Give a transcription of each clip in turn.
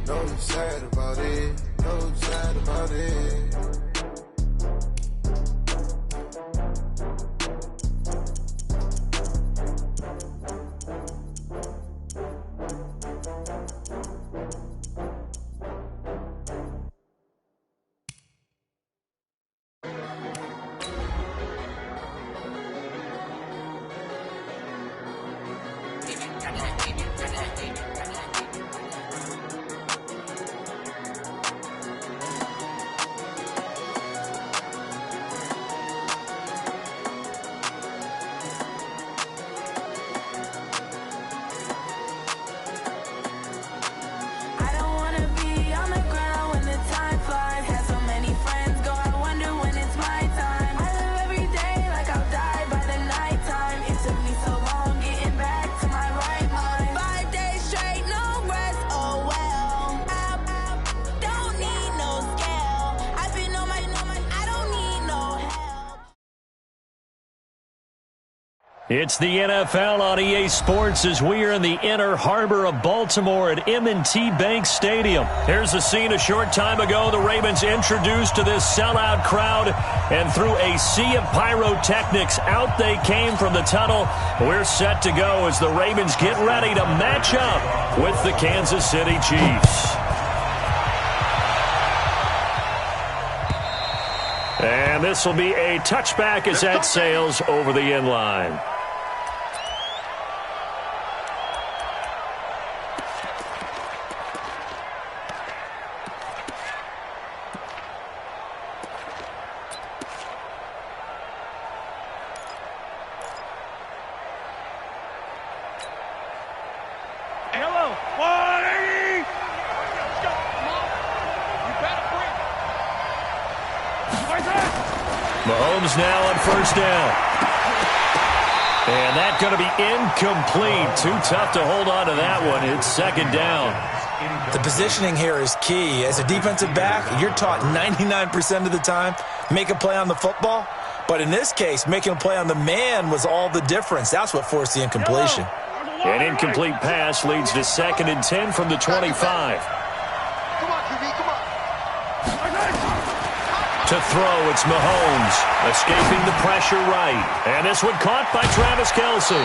know you sad about it, know you sad about it. It's the NFL on EA Sports as we are in the inner harbor of Baltimore at M&T Bank Stadium. Here's a scene a short time ago. The Ravens introduced to this sellout crowd, and through a sea of pyrotechnics, out they came from the tunnel. We're set to go as the Ravens get ready to match up with the Kansas City Chiefs. And this will be a touchback as that sails over the end line. Mahomes now on first down. And that's going to be incomplete. Too tough to hold on to that one. It's second down. The positioning here is key. As a defensive back, you're taught 99% of the time, make a play on the football. But in this case, making a play on the man was all the difference. That's what forced the incompletion. An incomplete pass leads to 2nd and 10 from the 25. To throw, it's Mahomes, escaping the pressure right. And this one caught by Travis Kelce.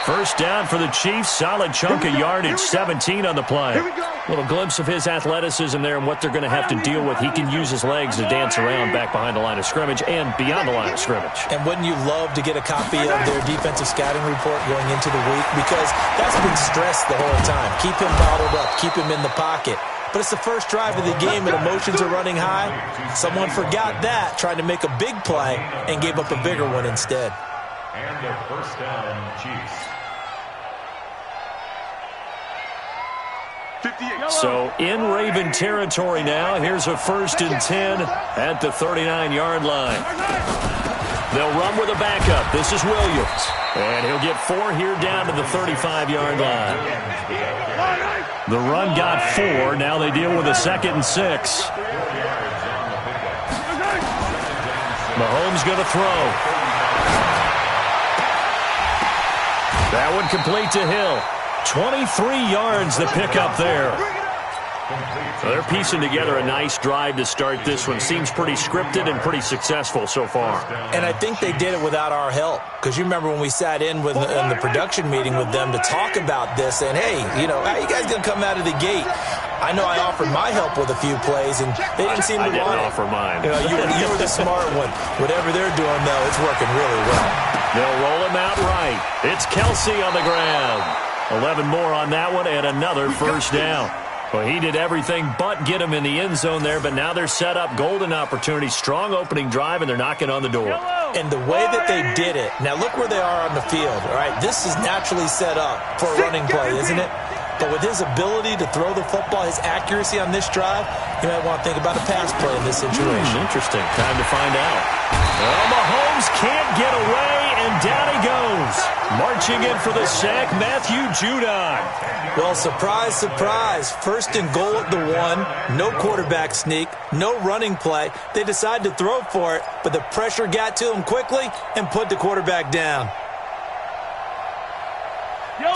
First down for the Chiefs, solid chunk of yardage, 17 on the play. Little glimpse of his athleticism there and what they're going to have to deal with. He can use his legs to dance around back behind the line of scrimmage and beyond the line of scrimmage. And wouldn't you love to get a copy of their defensive scouting report going into the week? Because that's been stressed the whole time. Keep him bottled up, keep him in the pocket. But it's the first drive of the game and emotions are running high. Someone forgot that, tried to make a big play, and gave up a bigger one instead. And their first down, Chiefs. 58. So in Raven territory now. Here's a 1st and 10 at the 39-yard line. They'll run with a backup. This is Williams. And he'll get 4 here down to the 35-yard line. The run got 4. Now they deal with a 2nd and 6. Mahomes going to throw. That one complete to Hill. 23 yards the pickup there. They're piecing together a nice drive to start this one. Seems pretty scripted and pretty successful so far. And I think they did it without our help. Because you remember when we sat in the production meeting with them to talk about this, and hey, you know, how are you guys going to come out of the gate? I know I offered my help with a few plays, and they didn't seem to want it. I didn't offer mine. You know, you were the smart one. Whatever they're doing, though, it's working really well. They'll roll him out right. It's Kelce on the ground. 11 more on that one, and another first down. Well, he did everything but get him in the end zone there, but now they're set up. Golden opportunity, strong opening drive, and they're knocking on the door. And the way that they did it, now look where they are on the field, all right? This is naturally set up for a running play, isn't it? But with his ability to throw the football, his accuracy on this drive, you might want to think about a pass play in this situation. Interesting. Time to find out. Well, Mahomes can't get away, and down he goes. Marching in for the sack, Matthew Judon. Well, surprise, surprise. 1st and goal at the 1. No quarterback sneak. No running play. They decide to throw for it, but the pressure got to him quickly and put the quarterback down.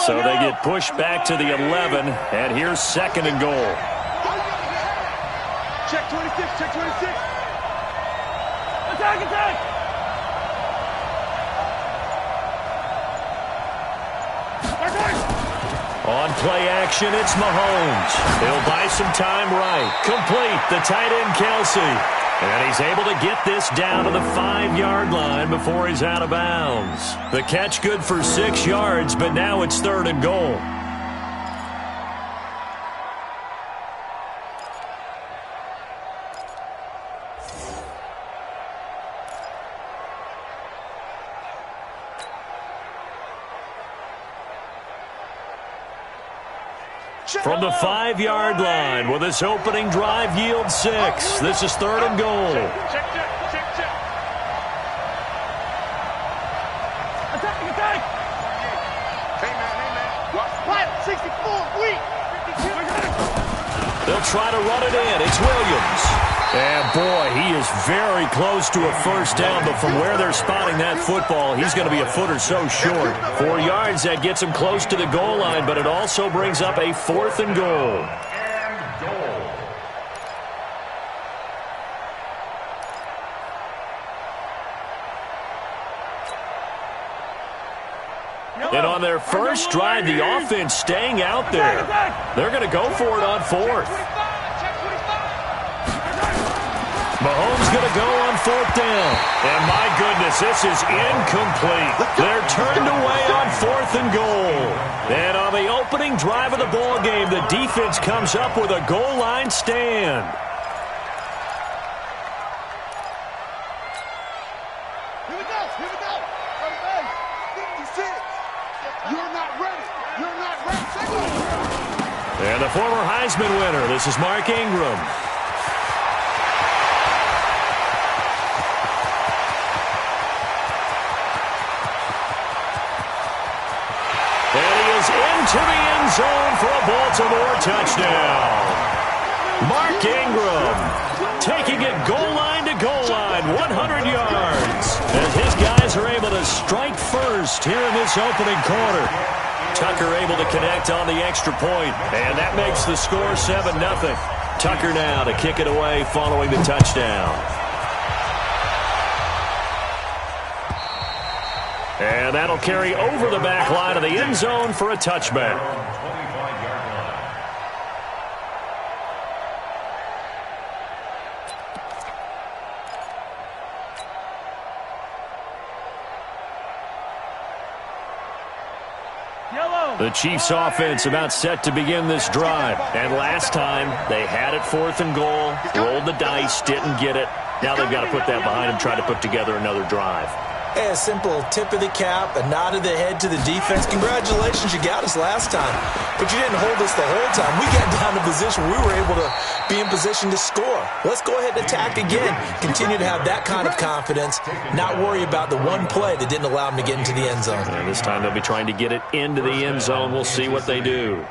So they get pushed back to the 11, and here's 2nd and goal. Check 26, check 26. Attack, attack! On play action, it's Mahomes. He'll buy some time right. Complete, the tight end Kelsey. And he's able to get this down to the 5-yard line before he's out of bounds. The catch good for 6 yards, but now it's 3rd and goal. From the 5-yard line, will this opening drive yield 6? This is 3rd and goal. Check. Attack! Hey, man. What? 64, weak. They'll try to run it in. It's Williams. And, boy, he is very close to a first down, but from where they're spotting that football, he's going to be a foot or so short. 4 yards, that gets him close to the goal line, but it also brings up a 4th and goal. And on their first drive, the offense staying out there. They're going to go for it on 4th. Mahomes going to go on 4th down. And my goodness, this is incomplete. They're turned away on 4th and goal. And on the opening drive of the ball game, the defense comes up with a goal line stand. Here we go. 56. You're not ready. And the former Heisman winner, this is Mark Ingram. Into the end zone for a Baltimore touchdown. Mark Ingram taking it goal line to goal line, 100 yards. As his guys are able to strike first here in this opening quarter. Tucker able to connect on the extra point, and that makes the score 7-0. Tucker now to kick it away following the touchdown. And that'll carry over the back line of the end zone for a touchback. The Chiefs offense about set to begin this drive. And last time they had it 4th and goal, rolled the dice, didn't get it. Now they've got to put that behind them, try to put together another drive. Hey, a simple tip of the cap, a nod of the head to the defense. Congratulations, you got us last time. But you didn't hold us the whole time. We got down to position we were able to be in position to score. Let's go ahead and attack again. Continue to have that kind of confidence, not worry about the one play that didn't allow them to get into the end zone. And this time they'll be trying to get it into the end zone. We'll see what they do.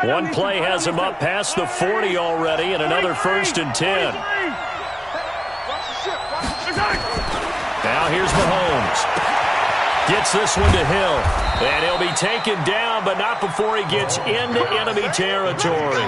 One play has them up past the 40 already, and another 1st and 10. Now here's Mahomes. Gets this one to Hill. And he'll be taken down, but not before he gets into enemy territory.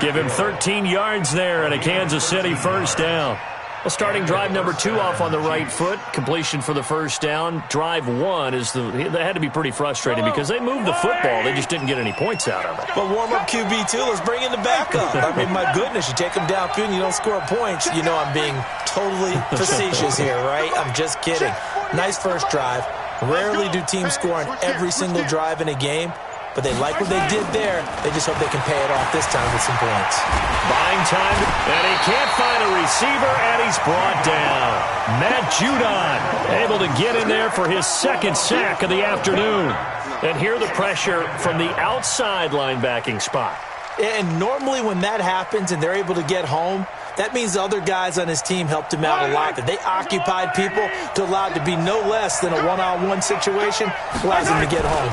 Give him 13 yards there and a Kansas City first down. Well, starting drive number 2 off on the right foot. Completion for the first down. Drive 1 that had to be pretty frustrating because they moved the football. They just didn't get any points out of it. But warm-up QB, too. Let's bring in the backup. I mean, my goodness, you take them downfield and you don't score points. You know I'm being totally facetious here, right? I'm just kidding. Nice first drive. Rarely do teams score on every single drive in a game. But they like what they did there. They just hope they can pay it off this time with some points. Buying time, and he can't find a receiver, and he's brought down. Matt Judon able to get in there for his 2nd sack of the afternoon. And hear the pressure from the outside linebacking spot. And normally when that happens and they're able to get home, that means the other guys on his team helped him out a lot. That they occupied people to allow it to be no less than a one-on-one situation, allows him to get home.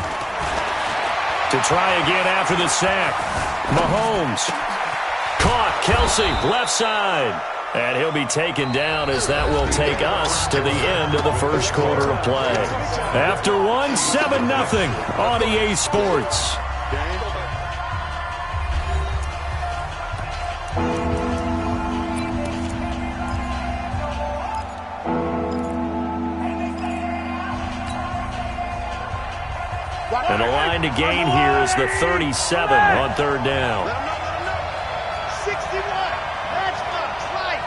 To try again after the sack. Mahomes. Caught. Kelsey, left side. And he'll be taken down as that will take us to the end of the first quarter of play. After one, 7-0 on EA Sports. And the line to gain here is the 37 on third down. 61. Matchbox, right.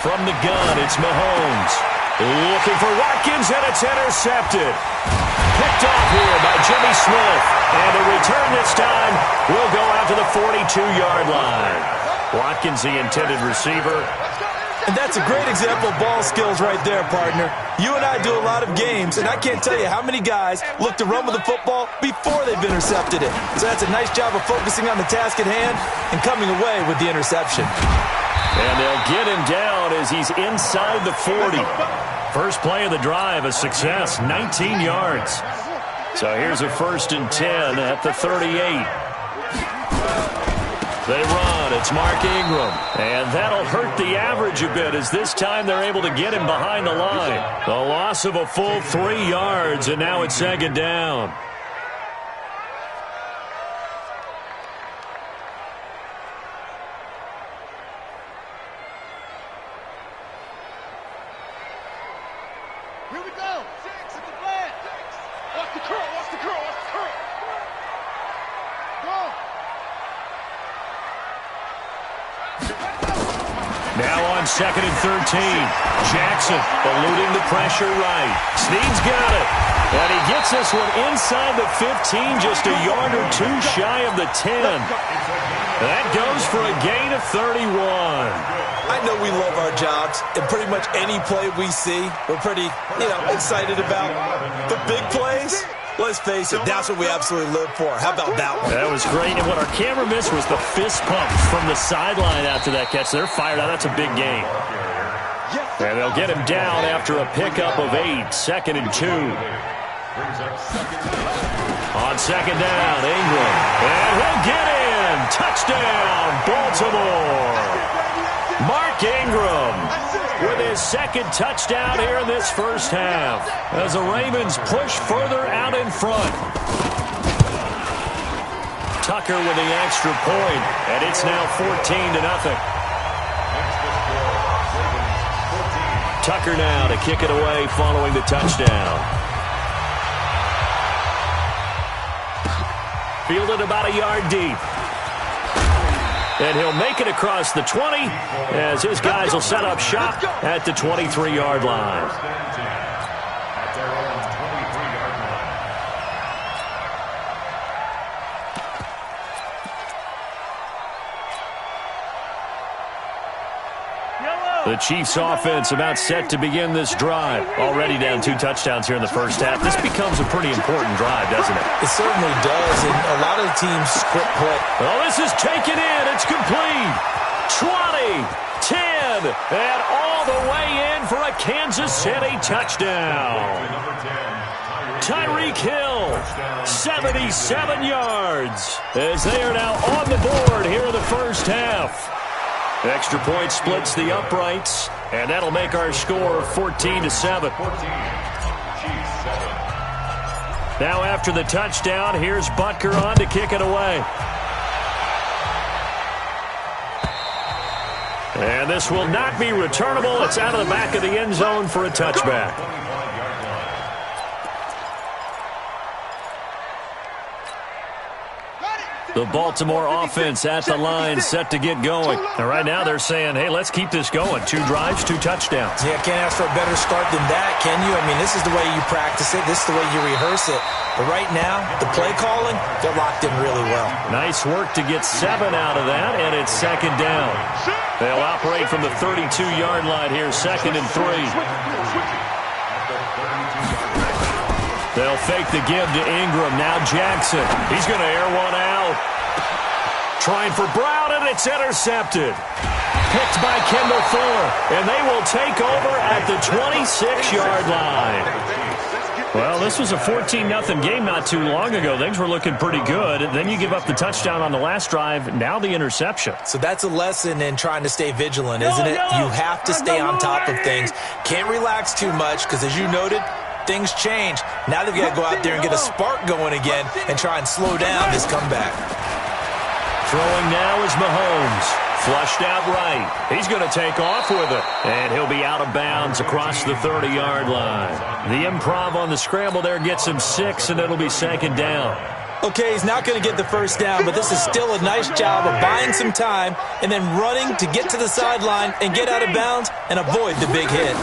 From the gun, it's Mahomes. Looking for Watkins, and it's intercepted. Picked off here by Jimmy Smith. And the return this time will go out to the 42-yard line. Watkins, the intended receiver. And that's a great example of ball skills right there, partner. You and I do a lot of games, and I can't tell you how many guys look to run with the football before they've intercepted it. So that's a nice job of focusing on the task at hand and coming away with the interception. And they'll get him down as he's inside the 40. First play of the drive, a success, 19 yards. So here's a 1st and 10 at the 38. They run. It's Mark Ingram. And that'll hurt the average a bit as this time they're able to get him behind the line. The loss of a full 3 yards, and now it's 2nd down. Here we go. 6 at the flat. Watch the curl. Watch the curl. Watch the curl. Go. Now on 2nd and 13. Jackson eluding the pressure right. Snead's got it. And he gets this one inside the 15, just a yard or two shy of the 10. That goes for a gain of 31. I know we love our jobs, and pretty much any play we see, we're pretty, excited about. The big plays, let's face it, that's what we absolutely live for. How about that one? That was great, and what our camera missed was the fist pump from the sideline after that catch. They're fired out. That's a big gain. And they'll get him down after a pickup of 8, 2nd and 2. On 2nd down, Ingram. And he'll get in. Touchdown, Baltimore. Mark Ingram with his 2nd touchdown here in this first half as the Ravens push further out in front. Tucker with the extra point, and it's now 14-0. Tucker now to kick it away following the touchdown. Fielded about a yard deep. And he'll make it across the 20 as his guys will set up shop at the 23-yard line. The Chiefs offense about set to begin this drive. Already down 2 touchdowns here in the first half. This becomes a pretty important drive, doesn't it? It certainly does, and a lot of the teams script play. Well, this is taken in. It's complete. 20, 10, and all the way in for a Kansas City touchdown. Tyreek Hill, 77 yards, as they are now on the board here in the first half. Extra point splits the uprights, and that'll make our score 14-7. Now after the touchdown, here's Butker on to kick it away. And this will not be returnable. It's out of the back of the end zone for a touchback. The Baltimore offense at the line, set to get going. And right now they're saying, hey, let's keep this going. 2 drives, 2 touchdowns. Yeah, can't ask for a better start than that, can you? I mean, this is the way you practice it. This is the way you rehearse it. But right now, the play calling, they're locked in really well. Nice work to get 7 out of that, and it's 2nd down. They'll operate from the 32-yard line here, 2nd and 3. They'll fake the give to Ingram. Now Jackson. He's going to air one out. Trying for Brown, and it's intercepted. Picked by Kendall Fuller, and they will take over at the 26-yard line. Well, this was a 14-0 game not too long ago. Things were looking pretty good. Then you give up the touchdown on the last drive. Now the interception. So that's a lesson in trying to stay vigilant, isn't it? You have to stay on top of things. Can't relax too much because, as you noted, things change. Now they've got to go out there and get a spark going again and try and slow down this comeback. Throwing now is Mahomes. Flushed out right. He's going to take off with it. And he'll be out of bounds across the 30-yard line. The improv on the scramble there gets him 6, and it'll be second down. Okay, he's not going to get the first down, but this is still a nice job of buying some time and then running to get to the sideline and get out of bounds and avoid the big hit.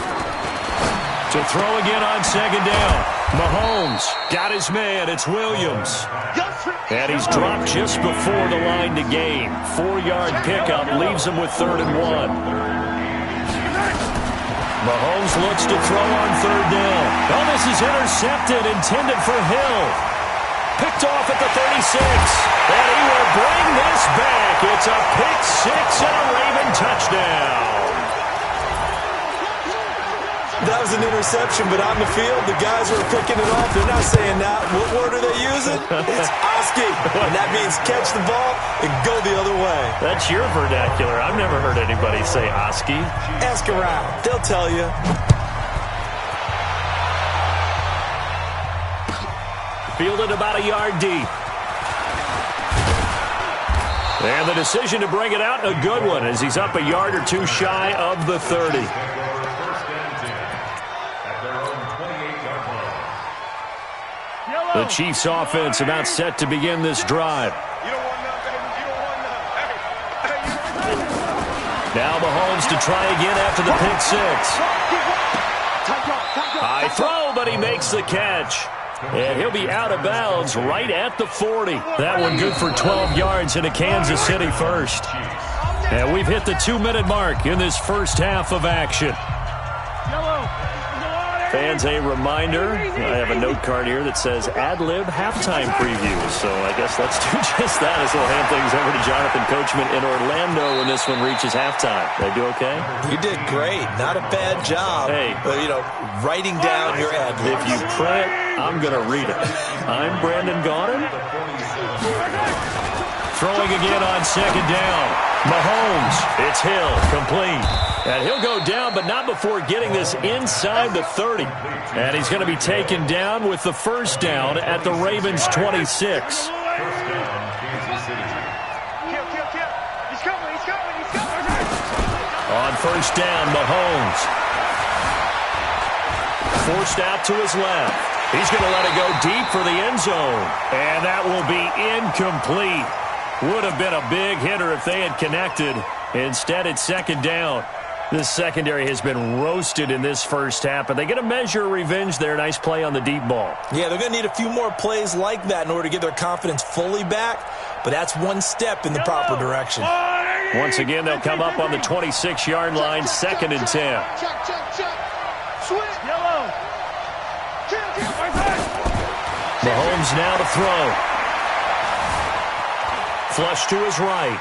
To throw again on second down. Mahomes got his man. It's Williams. And he's dropped just before the line to gain. 4-yard pickup leaves him with 3rd and 1. Mahomes looks to throw on 3rd down. Oh, this is intercepted, intended for Hill. Picked off at the 36. And he will bring this back. It's a pick 6 and a Raven touchdown. That was an interception, but on the field, the guys who are picking it off, they're not saying that. What word are they using? It's Oski. And that means catch the ball and go the other way. That's your vernacular. I've never heard anybody say Oski. Ask around. They'll tell you. Fielded about a yard deep. And the decision to bring it out, a good one, as he's up a yard or two shy of the 30. The Chiefs offense about set to begin this drive. Now Mahomes to try again after the pick 6. High throw, but he makes the catch. And he'll be out of bounds right at the 40. That one good for 12 yards and a Kansas City first. And we've hit the 2-minute mark in this first half of action. Fans, a reminder, I have a note card here that says ad-lib halftime preview. So I guess let's do just that as we'll hand things over to Jonathan Coachman in Orlando when this one reaches halftime. Did I do okay? You did great. Not a bad job. Hey. Writing down your ad-lib. If you print, I'm going to read it. I'm Brandon Gaudin. Throwing again on second down. Mahomes, it's Hill, complete. And he'll go down, but not before getting this inside the 30. And he's going to be taken down with the first down at the Ravens' 26. On first down, Mahomes. Forced out to his left. He's going to let it go deep for the end zone. And that will be incomplete. Would have been a big hitter if they had connected. Instead, it's second down. This secondary has been roasted in this first half, but they get a measure of revenge there. Nice play on the deep ball. Yeah, they're going to need a few more plays like that in order to get their confidence fully back, but that's one step in the proper direction. Once again, they'll come up on the 26-yard line, 2nd and 10. Mahomes now to throw. Flush to his right.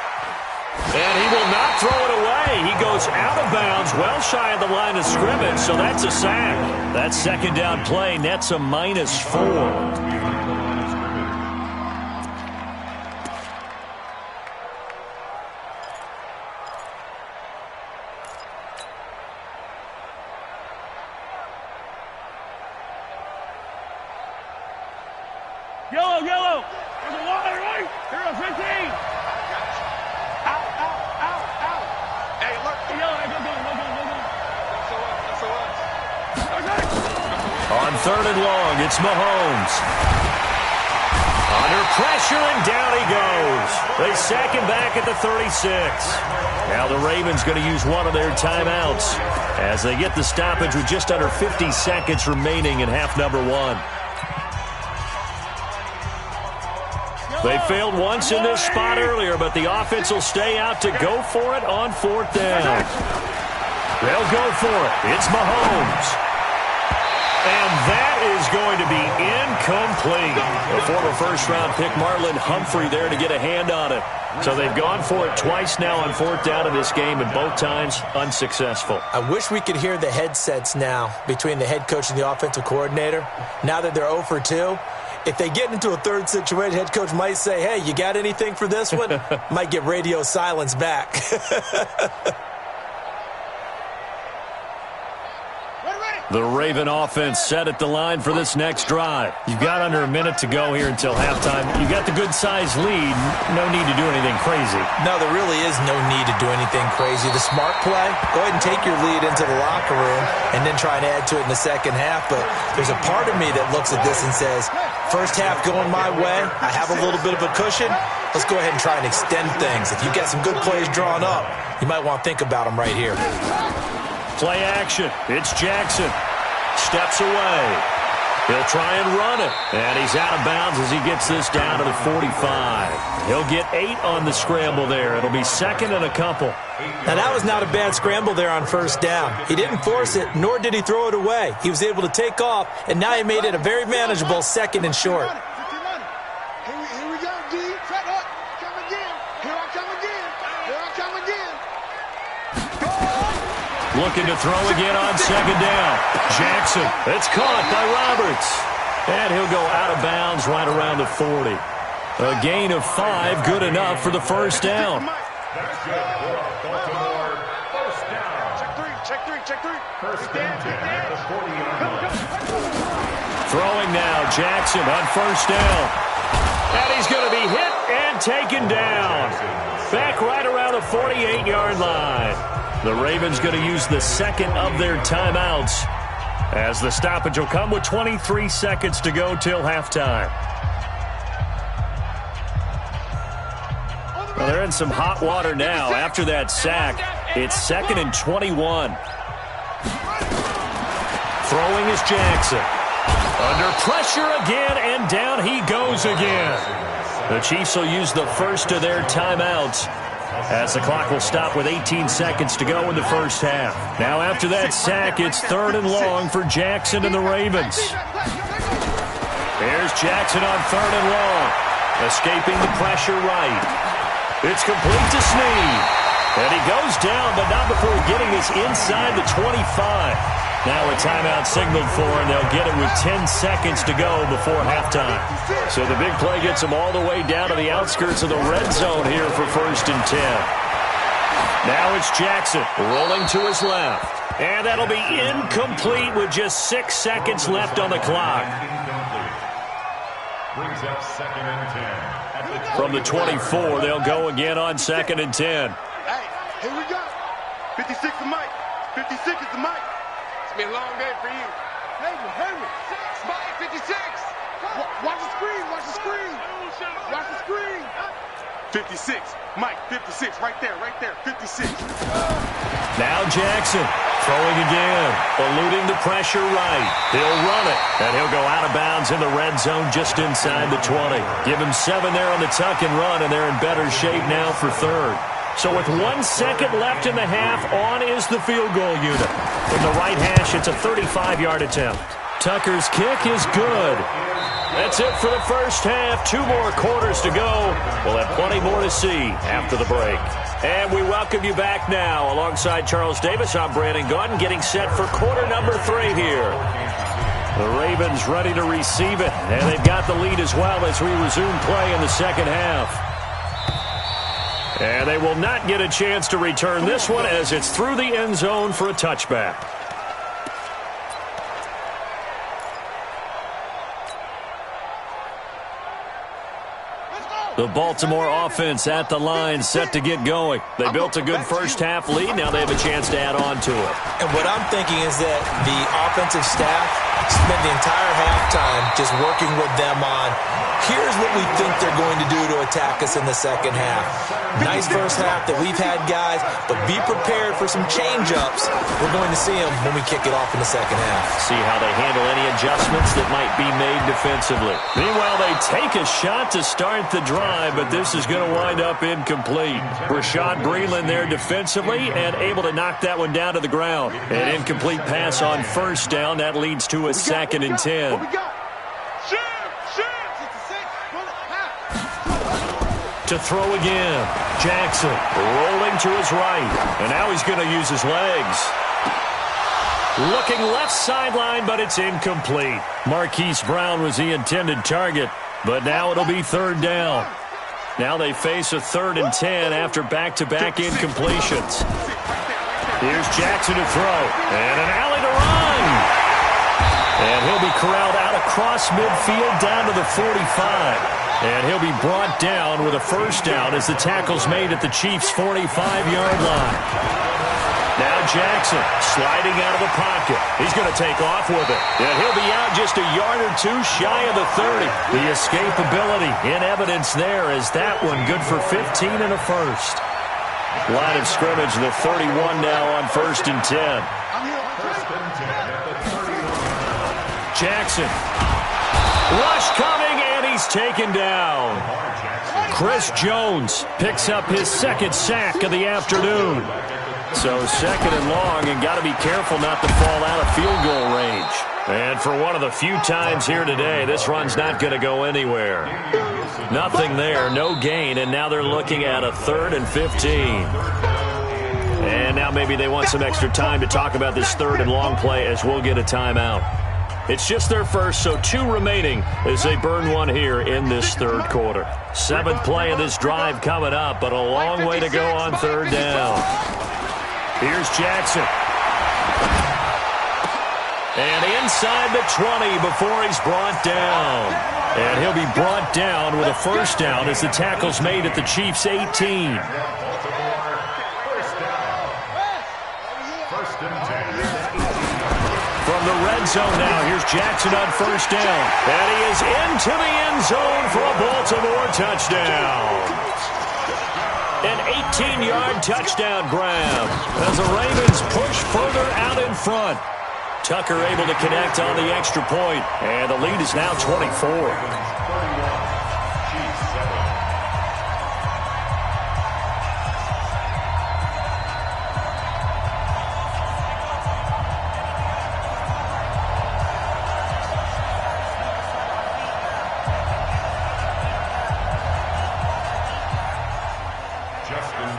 And he will not throw it away. He goes out of bounds, well shy of the line of scrimmage, so that's a sack. That second down play nets a -4. Yellow, yellow. There's a line, right? Here, 15. On 3rd and long, it's Mahomes. Under pressure, and down he goes. They sack him back at the 36. Now the Ravens going to use one of their timeouts as they get the stoppage with just under 50 seconds remaining in half number 1. They failed once in this spot earlier, but the offense will stay out to go for it on 4th down. They'll go for it. It's Mahomes. And that is going to be incomplete. A former first-round pick, Marlon Humphrey, there to get a hand on it. So they've gone for it twice now on 4th down in this game, and both times unsuccessful. I wish we could hear the headsets now between the head coach and the offensive coordinator. Now that they're 0 for 2, if they get into a third situation, head coach might say, hey, you got anything for this one? Might get radio silence back. Ready, ready. The Raven offense set at the line for this next drive. You've got under a minute to go here until halftime. You've got the good-sized lead. No need to do anything crazy. No, there really is no need to do anything crazy. The smart play, go ahead and take your lead into the locker room and then try and add to it in the second half. But there's a part of me that looks at this and says, first half going my way, I have a little bit of a cushion. Let's go ahead and try and extend things. If you've got some good plays drawn up, you might want to think about them right here. Play action. It's Jackson. Steps away. He'll try and run it. And he's out of bounds as he gets this down to the 45. He'll get 8 on the scramble there. It'll be second and a couple. Now, that was not a bad scramble there on first down. He didn't force it, nor did he throw it away. He was able to take off, and now he made it a very manageable second and short. Here we go, D. Set up. Come again. Here I come again. Here I come again. Looking to throw again on second down. Jackson. It's caught by Roberts. And he'll go out of bounds right around the 40. A gain of 5, good enough for the first down. That's good for Baltimore. First down. Check three. First down at the 40-yard line. Throwing now, Jackson on first down. And he's going to be hit and taken down. Back right around the 48-yard line. The Ravens going to use the second of their timeouts as the stoppage will come with 23 seconds to go till halftime. Well, they're in some hot water now. After that sack, it's second and 21. Throwing is Jackson. Under pressure again, and down he goes again. The Chiefs will use the first of their timeouts as the clock will stop with 18 seconds to go in the first half. Now after that sack, it's third and long for Jackson and the Ravens. Here's Jackson on third and long. Escaping the pressure right. It's complete to Snead. And he goes down, but not before getting this inside the 25. Now a timeout signaled for, and they'll get it with 10 seconds to go before halftime. So the big play gets them all the way down to the outskirts of the red zone here for first and 10. Now it's Jackson rolling to his left. And that'll be incomplete with just 6 seconds left on the clock. Brings up second and 10. From the 24, they'll go again on second and 10. Hey, here we go. 56 is Mike. 56 is the Mike. It's been a long day for you. Henry. 6, Mike, 56. Watch the screen. Watch the screen. 56. Mike, 56. Right there. 56. Now Jackson throwing again. Eluding the pressure right. He'll run it. And he'll go out of bounds in the red zone just inside the 20. Give him 7 there on the tuck and run, and they're in better shape now for third. So with 1 second left in the half, on is the field goal unit. From the right hash, it's a 35-yard attempt. Tucker's kick is good. That's it for the first half. 2 more quarters to go. We'll have plenty more to see after the break. And we welcome you back now. Alongside Charles Davis, I'm Brandon Gaudin, getting set for quarter number 3 here. The Ravens ready to receive it, and they've got the lead as well as we resume play in the second half. And they will not get a chance to return this one as it's through the end zone for a touchback. The Baltimore offense at the line, set to get going. They built a good first half lead. Now they have a chance to add on to it. And what I'm thinking is that the offensive staff spent the entire halftime just working with them on, here's what we think they're going to do to attack us in the second half. Nice first half that we've had, guys, but be prepared for some change-ups. We're going to see them when we kick it off in the second half. See how they handle any adjustments that might be made defensively. Meanwhile, they take a shot to start the drive, but this is going to wind up incomplete. Rashad Breeland there defensively and able to knock that one down to the ground. An incomplete pass on first down. That leads to a second and 10. To throw again. Jackson rolling to his right. And now he's going to use his legs. Looking left sideline, but it's incomplete. Marquise Brown was the intended target, but now it'll be third down. Now they face a 3rd and 10 after back-to-back incompletions. Here's Jackson to throw. And an alley to run. And he'll be corralled out across midfield down to the 45. And he'll be brought down with a first down as the tackle's made at the Chiefs' 45-yard line. Now Jackson sliding out of the pocket. He's going to take off with it. And he'll be out just a yard or two shy of the 30. The escapability in evidence there as that one good for 15 and a first. Line of scrimmage, the 31 now on 1st and 10. Jackson. Rush coming, and he's taken down. Chris Jones picks up his second sack of the afternoon. So 2nd and long, and got to be careful not to fall out of field goal range. And for one of the few times here today, this run's not going to go anywhere. Nothing there, no gain, and now they're looking at a 3rd and 15. And now maybe they want some extra time to talk about this 3rd and long play as we'll get a timeout. It's just their first, so 2 remaining as they burn one here in this 3rd quarter. 7th play of this drive coming up, but a long way to go on 3rd down. Here's Jackson. And inside the 20 before he's brought down. And he'll be brought down with a first down as the tackle's made at the Chiefs' 18. From the red zone now, here's Jackson on first down. And he is into the end zone for a Baltimore touchdown. An 18-yard touchdown grab as the Ravens push further out in front. Tucker able to connect on the extra point, and the lead is now 24.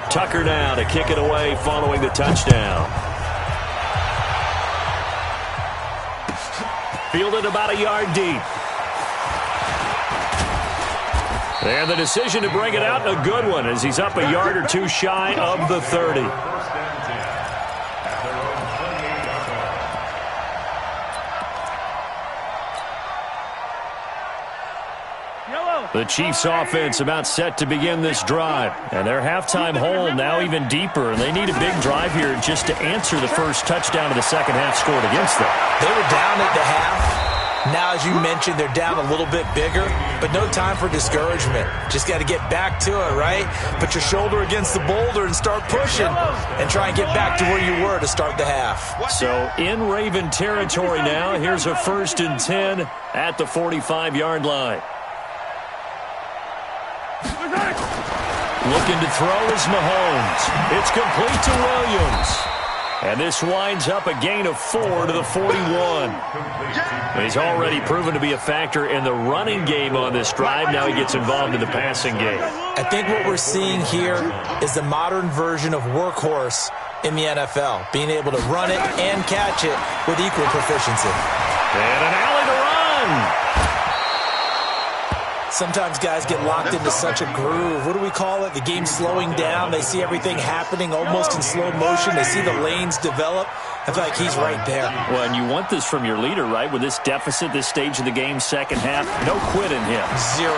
Tucker now to kick it away following the touchdown. Fielded about a yard deep. And the decision to bring it out, a good one, as he's up a yard or two shy of the 30. The Chiefs offense about set to begin this drive. And their halftime hole now even deeper. And they need a big drive here just to answer the first touchdown of the second half scored against them. They were down at the half. Now, as you mentioned, they're down a little bit bigger, but no time for discouragement. Just got to get back to it, right? Put your shoulder against the boulder and start pushing and try and get back to where you were to start the half. So in Raven territory now, here's a 1st and 10 at the 45-yard line. Looking to throw is Mahomes. It's complete to Williams. And this winds up a gain of 4 to the 41. He's already proven to be a factor in the running game on this drive. Now he gets involved in the passing game. I think what we're seeing here is the modern version of workhorse in the NFL, being able to run it and catch it with equal proficiency. And an alley to run. Sometimes guys get locked into such a groove. What do we call it? The game's slowing down. They see everything happening almost in slow motion. They see the lanes develop. I feel like he's right there. Well, and you want this from your leader, right? With this deficit, this stage of the game, second half, no quit in him. 0.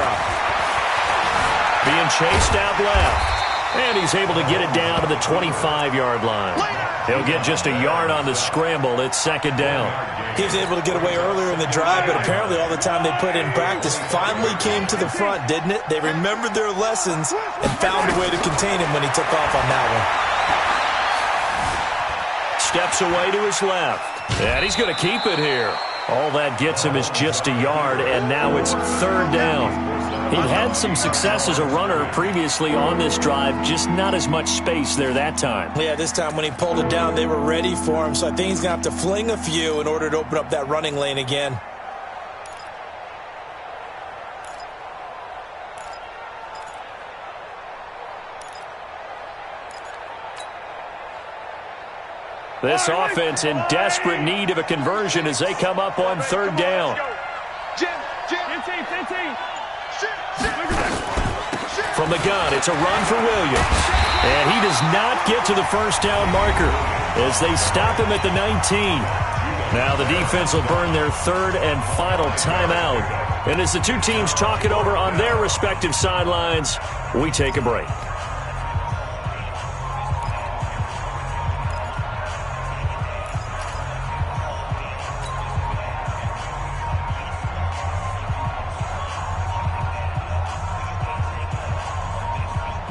Being chased out left. And he's able to get it down to the 25-yard line. He'll get just a yard on the scramble. It's 2nd down. He was able to get away earlier in the drive, but apparently all the time they put in practice finally came to the front, didn't it? They remembered their lessons and found a way to contain him when he took off on that one. Steps away to his left. And he's going to keep it here. All that gets him is just a yard, and now it's 3rd down. He'd had some success as a runner previously on this drive, just not as much space there that time. Yeah, this time when he pulled it down, they were ready for him, so I think he's going to have to fling a few in order to open up that running lane again. This offense in desperate need of a conversion as they come up on 3rd down. 15. From the gun, it's a run for Williams. And he does not get to the first down marker as they stop him at the 19. Now the defense will burn their third and final timeout. And as the two teams talk it over on their respective sidelines, we take a break.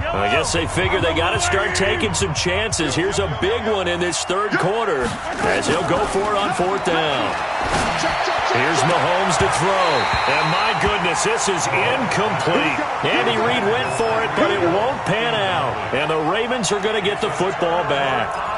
I guess they figure they got to start taking some chances. Here's a big one in this third quarter as he'll go for it on fourth down. Here's Mahomes to throw. And my goodness, this is incomplete. Andy Reid went for it, but it won't pan out. And the Ravens are going to get the football back.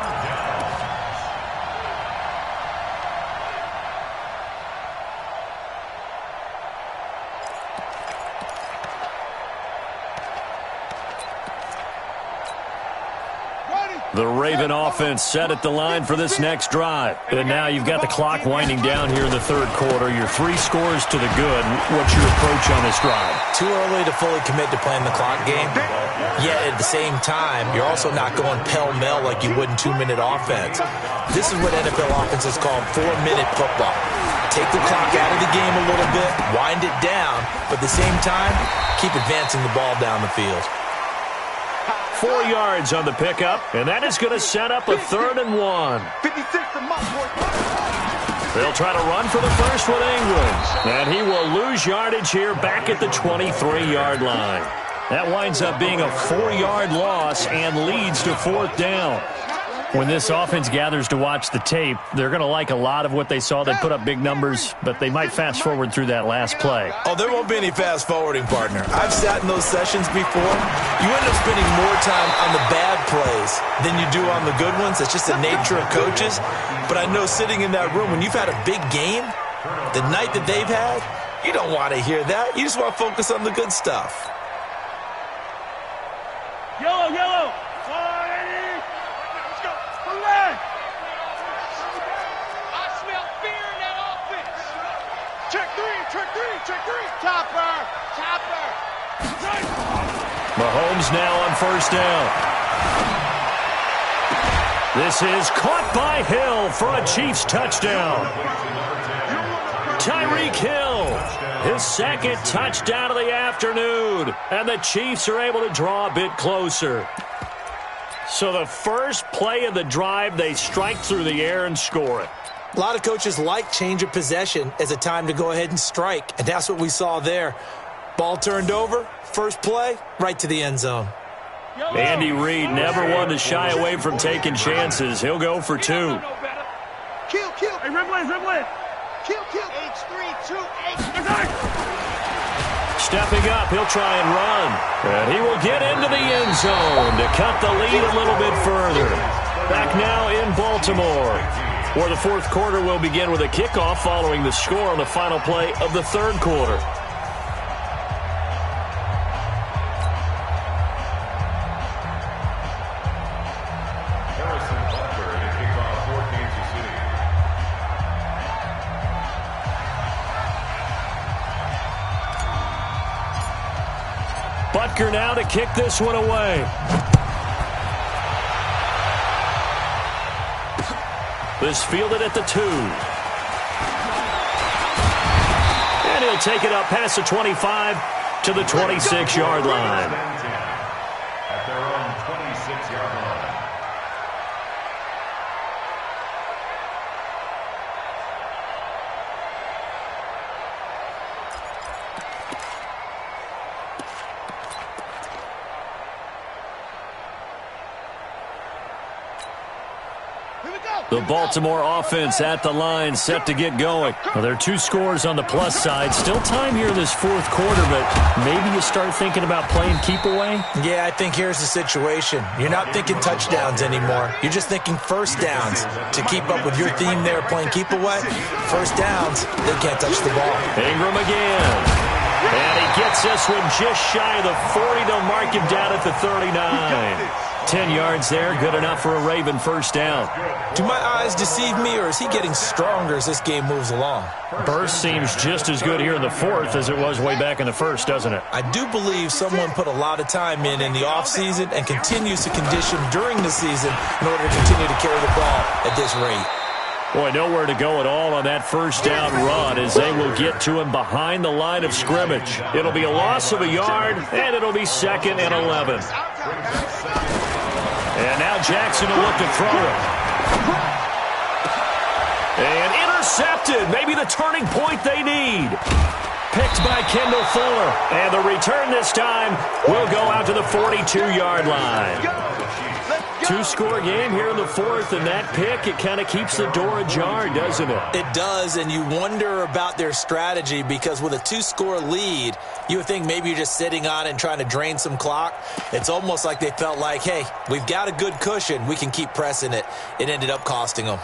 The Raven offense set at the line for this next drive. And now you've got the clock winding down here in the third quarter. You're 3 scores to the good. What's your approach on this drive? Too early to fully commit to playing the clock game. Yet at the same time, you're also not going pell-mell like you would in 2-minute offense. This is what NFL offenses call 4-minute football. Take the clock out of the game a little bit, wind it down, but at the same time, keep advancing the ball down the field. 4 yards on the pickup, and that is going to set up a 3rd and 1. 56 to my boy. They'll try to run for the first with Ingram, and he will lose yardage here back at the 23-yard line. That winds up being a 4-yard loss and leads to 4th down. When this offense gathers to watch the tape, they're going to like a lot of what they saw. They put up big numbers, but they might fast forward through that last play. Oh, there won't be any fast forwarding, partner. I've sat in those sessions before. You end up spending more time on the bad plays than you do on the good ones. It's just the nature of coaches. But I know sitting in that room, when you've had a big game, the night that they've had, you don't want to hear that. You just want to focus on the good stuff. Yellow, yellow. Check three. Chopper. Mahomes now on first down. This is caught by Hill for a Chiefs touchdown. Tyreek Hill, his second touchdown of the afternoon. And the Chiefs are able to draw a bit closer. So the first play of the drive, they strike through the air and score it. A lot of coaches like change of possession as a time to go ahead and strike, and that's what we saw there. Ball turned over, first play, right to the end zone. Andy Reid never one to shy away from taking chances. He'll go for 2. Kill. Hey, Rimblin. Kill. H328. Stepping up, he'll try and run. And he will get into the end zone to cut the lead a little bit further. Back now in Baltimore, where the fourth quarter will begin with a kickoff following the score on the final play of the third quarter. Butker now to kick this one away. This fielded at the 2. And he'll take it up past the 25 to the 26-yard line. At their own 26-yard line. The Baltimore offense at the line, set to get going. Well, there are 2 scores on the plus side. Still time here in this fourth quarter, but maybe you start thinking about playing keep away? Yeah, I think here's the situation. You're not thinking touchdowns anymore. You're just thinking first downs. To keep up with your theme there, playing keep away, first downs, they can't touch the ball. Ingram again. And he gets this one just shy of the 40. They'll mark him down at the 39. 10 yards there, good enough for a Raven first down. Do my eyes deceive me, or is he getting stronger as this game moves along? Burst seems just as good here in the fourth as it was way back in the first, doesn't it? I do believe someone put a lot of time in the offseason and continues to condition during the season in order to continue to carry the ball at this rate. Boy, nowhere to go at all on that first down run as they will get to him behind the line of scrimmage. It'll be a loss of a yard, and it'll be 2nd and 11. And now Jackson will look to throw it. And intercepted. Maybe the turning point they need. Picked by Kendall Fuller. And the return this time will go out to the 42-yard line. Two-score game here in the 4th, and that pick, it kind of keeps the door ajar, doesn't it? It does, and you wonder about their strategy because with a 2-score lead, you would think maybe you're just sitting on it and trying to drain some clock. It's almost like they felt like, hey, we've got a good cushion. We can keep pressing it. It ended up costing them.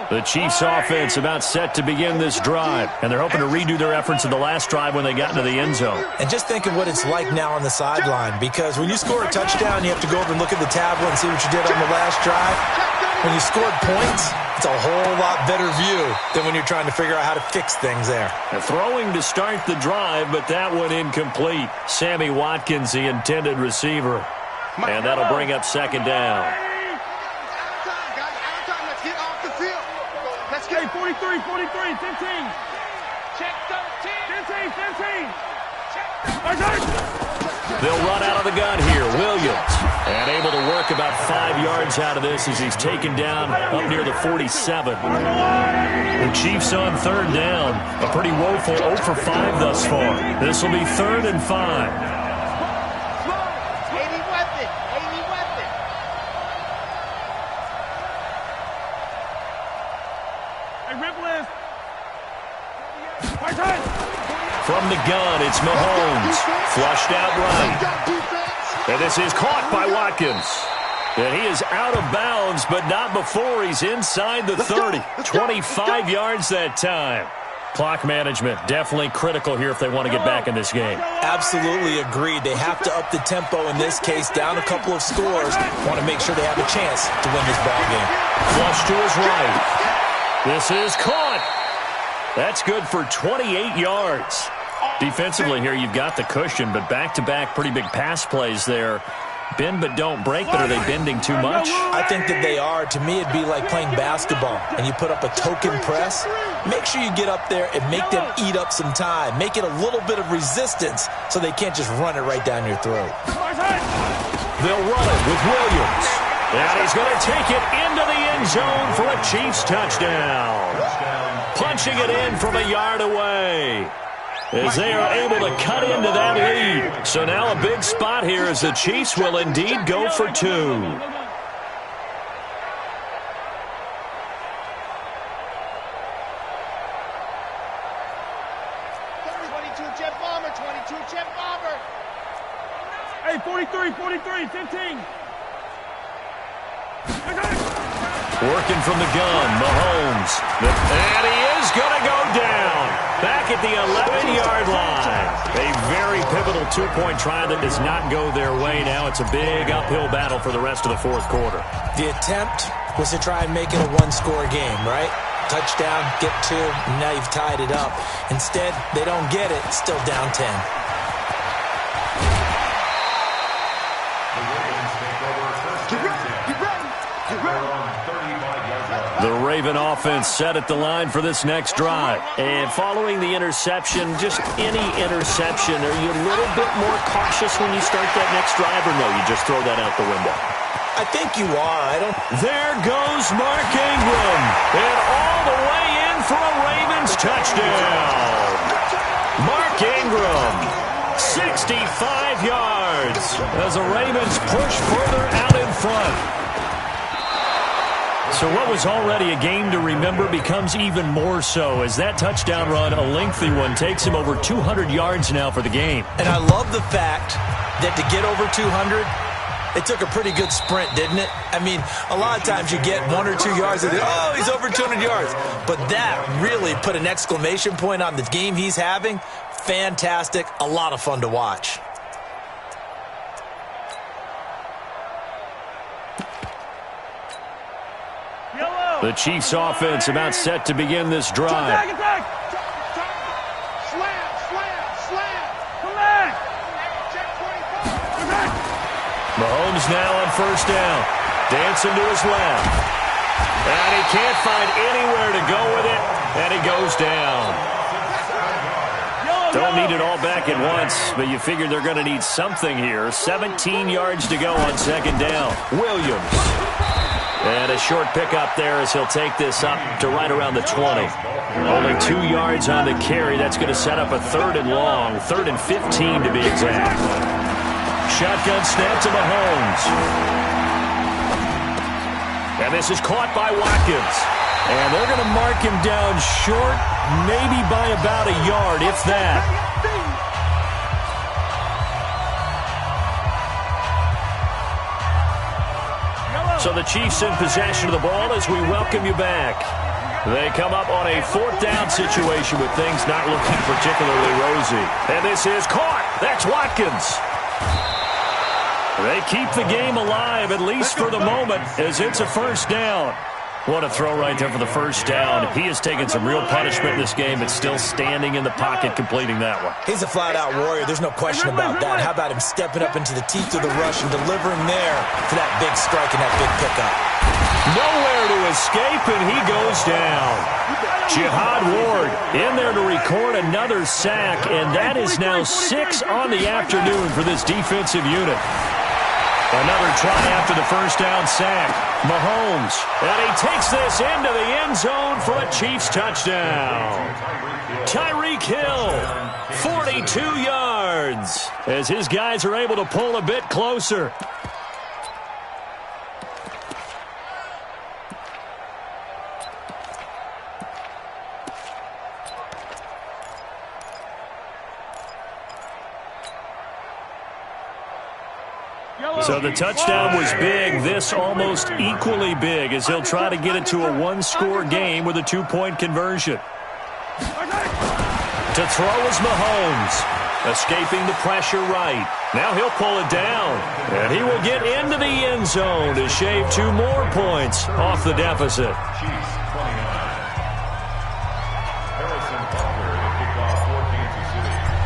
The Chiefs offense about set to begin this drive, and they're hoping to redo their efforts in the last drive when they got into the end zone. And just think of what it's like now on the sideline, because when you score a touchdown, you have to go over and look at the tablet and see what you did on the last drive. When you scored points, it's a whole lot better view than when you're trying to figure out how to fix things there. And throwing to start the drive, but that one incomplete. Sammy Watkins, the intended receiver. And that'll bring up 2nd down. 43, 15. Check 13. 15. Check 13. They'll run out of the gun here. Williams. And able to work about 5 yards out of this as he's taken down up near the 47. The Chiefs on 3rd down. A pretty woeful 0 for 5 thus far. This will be 3rd and 5. From the gun, it's Mahomes. Flushed out right. And this is caught by Watkins. And he is out of bounds, but not before he's inside the 30. 25 yards that time. Clock management, definitely critical here if they want to get back in this game. Absolutely agreed. They have to up the tempo in this case, down a couple of scores. Want to make sure they have a chance to win this ball game. Flush to his right. This is caught. That's good for 28 yards. Defensively here, you've got the cushion, but back-to-back pretty big pass plays there. Bend but don't break, but are they bending too much? I think that they are. To me, it'd be like playing basketball, and you put up a token press. Make sure you get up there and make them eat up some time. Make it a little bit of resistance so they can't just run it right down your throat. They'll run it with Williams. And he's going to take it into the end zone for a Chiefs touchdown. Punching it in from a yard away, as they are able to cut into that lead. So now a big spot here as the Chiefs will indeed go for 2. 22, Jet Bomber, 22, Jet Bomber. Hey, 43, 15. Working from the gun, Mahomes. And he is going to go down. Back at the 11-yard line. A very pivotal 2-point try that does not go their way. Now it's a big uphill battle for the rest of the 4th quarter. The attempt was to try and make it a 1-score game, right? Touchdown, get 2, and now you've tied it up. Instead, they don't get it. Still down 10. The Raven offense set at the line for this next drive. And following the interception, just any interception, are you a little bit more cautious when you start that next drive, or no, you just throw that out the window? I think you are. There goes Mark Ingram. And all the way in for a Ravens touchdown. Mark Ingram, 65 yards as the Ravens push further out in front. So what was already a game to remember becomes even more so as that touchdown run, a lengthy one, takes him over 200 yards now for the game. And I love the fact that to get over 200, it took a pretty good sprint, didn't it? I mean, a lot of times you get 1 or 2 yards and oh, he's over 200 yards. But that really put an exclamation point on the game he's having. Fantastic. A lot of fun to watch. The Chiefs offense about set to begin this drive. Mahomes now on first down. Dancing to his left. And he can't find anywhere to go with it. And he goes down. Don't need it all back at once, but you figure they're going to need something here. 17 yards to go on second down. Williams. And a short pickup there as he'll take this up to right around the 20. Only 2 yards on the carry. That's going to set up a 3rd and long. 3rd and 15 to be exact. Shotgun snap to Mahomes. And this is caught by Watkins. And they're going to mark him down short, maybe by about a yard, if that. So the Chiefs in possession of the ball as we welcome you back. They come up on a 4th down situation with things not looking particularly rosy. And this is caught. That's Watkins. They keep the game alive, at least for the moment, as it's a first down. What a throw right there for the first down. He has taken some real punishment in this game, but still standing in the pocket completing that one. He's a flat-out warrior. There's no question about that. How about him stepping up into the teeth of the rush and delivering there for that big strike and that big pickup? Nowhere to escape, and he goes down. Jihad Ward in there to record another sack, and that is now 6 on the afternoon for this defensive unit. Another try after the first down sack. Mahomes. And he takes this into the end zone for a Chiefs touchdown. Tyreek Hill, 42 yards, as his guys are able to pull a bit closer. So the touchdown was big. This almost equally big as he'll try to get it to a 1-score game with a 2-point conversion. To throw is Mahomes. Escaping the pressure right. Now he'll pull it down. And he will get into the end zone to shave 2 more points off the deficit.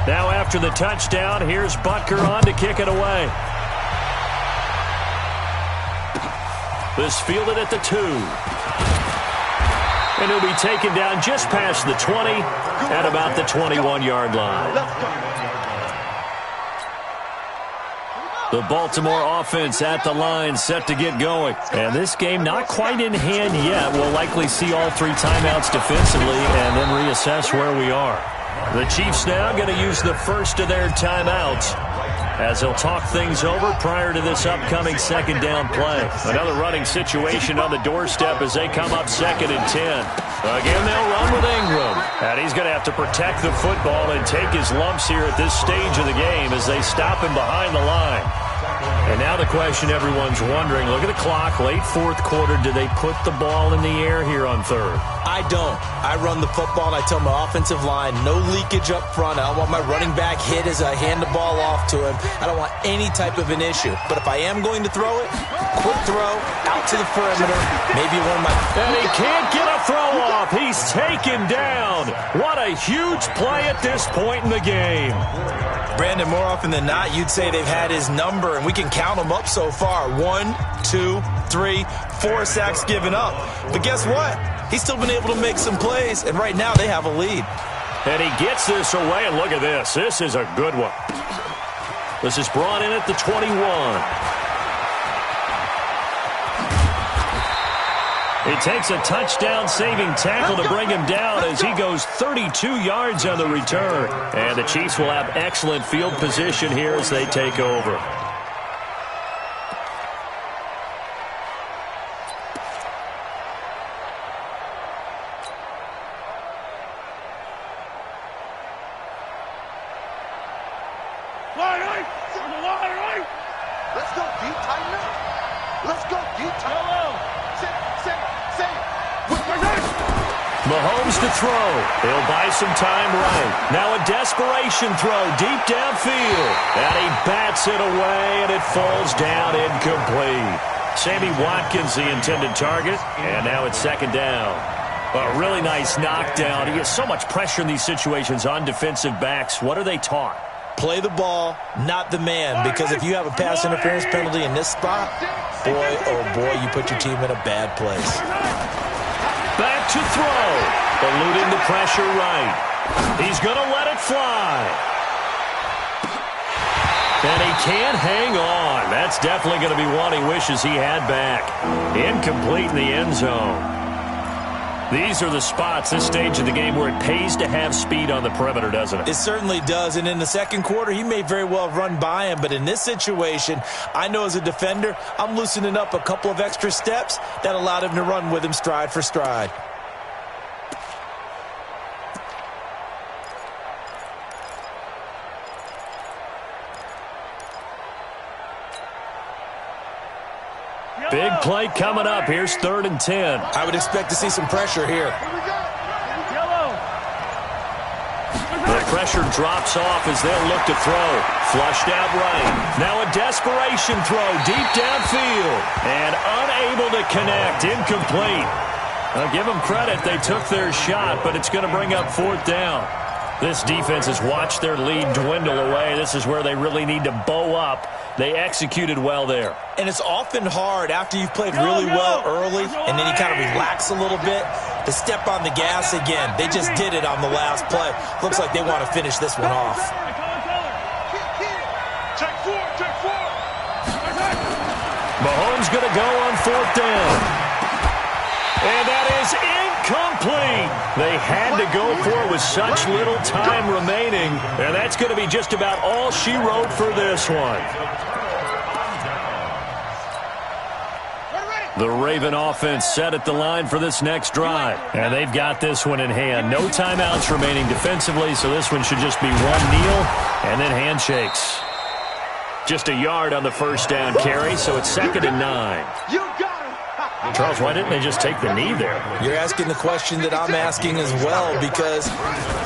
Now after the touchdown, here's Butker on to kick it away. This fielded at the 2. And he'll be taken down just past the 20 at about the 21-yard line. The Baltimore offense at the line set to get going. And this game not quite in hand yet. We'll likely see all 3 timeouts defensively and then reassess where we are. The Chiefs now going to use the first of their timeouts as they'll talk things over prior to this upcoming second down play. Another running situation on the doorstep as they come up 2nd and 10. Again, they'll run with Ingram. And he's going to have to protect the football and take his lumps here at this stage of the game as they stop him behind the line. And now the question everyone's wondering, look at the clock, late 4th quarter, do they put the ball in the air here on 3rd? I don't. I run the football, and I tell my offensive line, no leakage up front. I don't want my running back hit as I hand the ball off to him. I don't want any type of an issue. But if I am going to throw it, quick throw, out to the perimeter, maybe one of my... And he can't get a throw off. He's taken down. What a huge play at this point in the game. Brandon, more often than not, you'd say they've had his number, and we can count them up so far. 1, 2, 3, 4 sacks given up. But guess what? He's still been able to make some plays, and right now they have a lead. And he gets this away, and look at this. This is a good one. This is brought in at the 21. It takes a touchdown-saving tackle to bring him down as he goes 32 yards on the return. And the Chiefs will have excellent field position here as they take over. Let's go deep, tighten up. Let's go deep, tighten up. Mahomes to throw. He'll buy some time right. Now a desperation throw deep downfield. And he bats it away, and it falls down incomplete. Sammy Watkins, the intended target, and now it's 2nd down. A really nice knockdown. He gets so much pressure in these situations on defensive backs. What are they taught? Play the ball, not the man, because if you have a pass interference penalty in this spot, boy, oh boy, you put your team in a bad place. Back to throw. Eluding the pressure right. He's going to let it fly. And he can't hang on. That's definitely going to be one he wishes he had back. Incomplete in the end zone. These are the spots, this stage of the game, where it pays to have speed on the perimeter, doesn't it? It certainly does, and in the second quarter, he may very well run by him, but in this situation, I know as a defender, I'm loosening up a couple of extra steps that allowed him to run with him stride for stride. Big play coming up. Here's 3rd and 10. I would expect to see some pressure here. The pressure drops off as they'll look to throw. Flushed out right. Now a desperation throw deep downfield. And unable to connect. Incomplete. I'll give them credit. They took their shot, but it's going to bring up 4th down. This defense has watched their lead dwindle away. This is where they really need to bow up. They executed well there. And it's often hard after you've played really well early and then you kind of relax a little bit to step on the gas again. They just did it on the last play. Looks like they want to finish this one off. Mahomes going to go on 4th down. And that is incomplete. They had to go for it with such little time remaining. And that's going to be just about all she wrote for this one. The Raven offense set at the line for this next drive. And they've got this one in hand. No timeouts remaining defensively, so this one should just be one kneel and then handshakes. Just a yard on the first down carry, so it's 2nd and 9. Charles, why didn't they just take the knee there? You're asking the question that I'm asking as well, because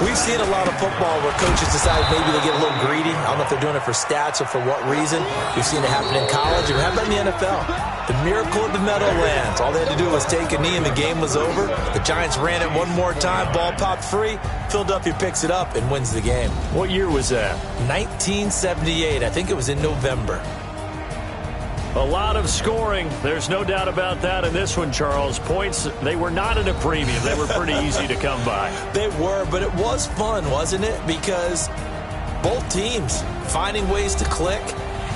we've seen a lot of football where coaches decide maybe they get a little greedy. I don't know if they're doing it for stats or for what reason. We've seen it happen in college. And how about in the NFL? The miracle of the Meadowlands. All they had to do was take a knee and the game was over. The Giants ran it one more time. Ball popped free. Philadelphia picks it up and wins the game. What year was that? 1978. I think it was in November. A lot of scoring. There's no doubt about that in this one, Charles. Points, they were not at a premium. They were pretty easy to come by. They were, but it was fun, wasn't it? Because both teams finding ways to click.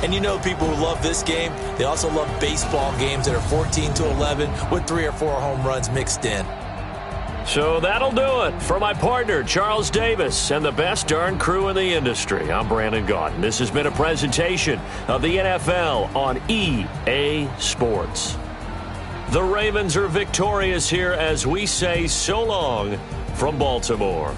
And you know people who love this game, they also love baseball games that are 14-11 with 3 or 4 home runs mixed in. So that'll do it. For my partner, Charles Davis, and the best darn crew in the industry, I'm Brandon Gaudin. This has been a presentation of the NFL on EA Sports. The Ravens are victorious here as we say so long from Baltimore.